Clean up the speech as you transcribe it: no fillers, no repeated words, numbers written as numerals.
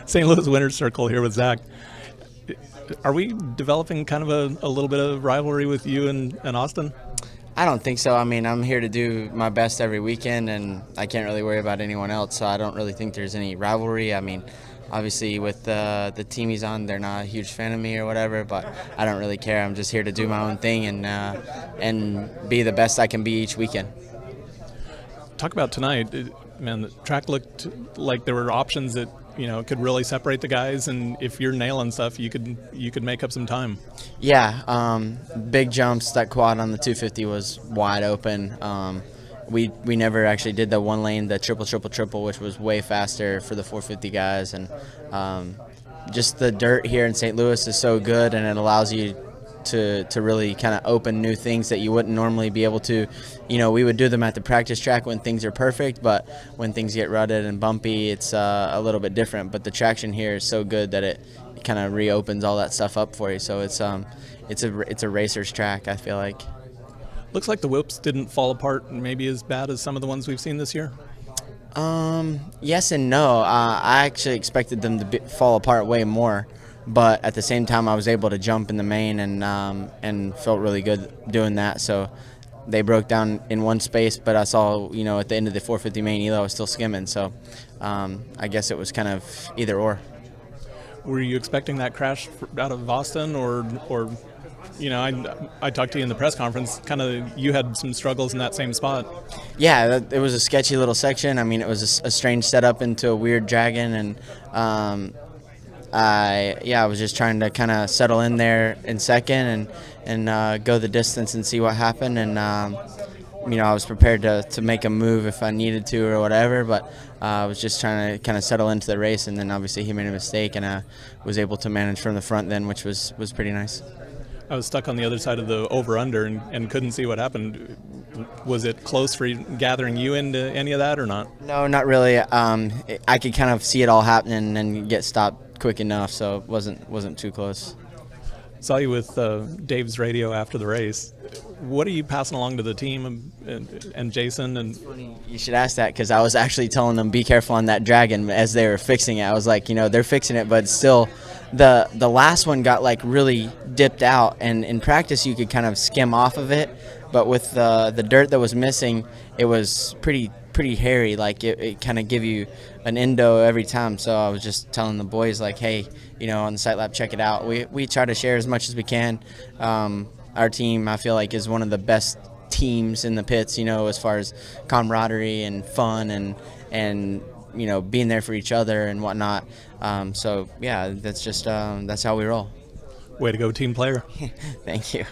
St. Louis Winner's Circle here with Zach. Are we developing kind of a little bit of rivalry with you and Austin? I don't think so. I mean, I'm here to do my best every weekend, and I can't really worry about anyone else, so I don't really think there's any rivalry. I mean, obviously with the team he's on, they're not a huge fan of me or whatever, but I don't really care. I'm just here to do my own thing and be the best I can be each weekend. Talk about tonight. Man, the track looked like there were options that could really separate the guys, and if you're nailing stuff, you could make up some time. Yeah, big jumps. That quad on the 250 was wide open. We never actually did the one lane, the triple, which was way faster for the 450 guys, and just the dirt here in St. Louis is so good, and it allows you to really kind of open new things that you wouldn't normally be able to. We would do them at the practice track when things are perfect, but when things get rutted and bumpy, it's a little bit different. But the traction here is so good that it kind of reopens all that stuff up for you. So it's a racer's track, I feel like. Looks like the whips didn't fall apart maybe as bad as some of the ones we've seen this year. Yes and no. I actually expected them to fall apart way more. But at the same time, I was able to jump in the main and felt really good doing that. So they broke down in one space, but I saw, at the end of the 450 main elo, I was still skimming. So I guess it was kind of either or. Were you expecting that crash out of Austin, or I talked to you in the press conference. Kind of, you had some struggles in that same spot. Yeah, it was a sketchy little section. I mean, it was a strange setup into a weird dragon, and I was just trying to kind of settle in there in second and go the distance and see what happened. And I was prepared to make a move if I needed to or whatever, but I was just trying to kind of settle into the race. And then obviously he made a mistake, and I was able to manage from the front then, which was pretty nice. I was stuck on the other side of the over-under and couldn't see what happened. Was it close for gathering you into any of that or not? No, not really. I could kind of see it all happening and get stopped quick enough, so it wasn't too close. Saw you with Dave's radio after the race. What are you passing along to the team and Jason? And you should ask that, because I was actually telling them be careful on that dragon as they were fixing it. I was like, they're fixing it, but still, the last one got like really dipped out, and in practice you could kind of skim off of it, but with the dirt that was missing, it was pretty hairy. Like it kind of give you an endo every time. So I was just telling the boys, like, hey, on the sight lap, check it out. We try to share as much as we can. Our team, I feel like, is one of the best teams in the pits, as far as camaraderie and fun and being there for each other and whatnot. So yeah, that's just that's how we roll. Way to go, team player. Thank you.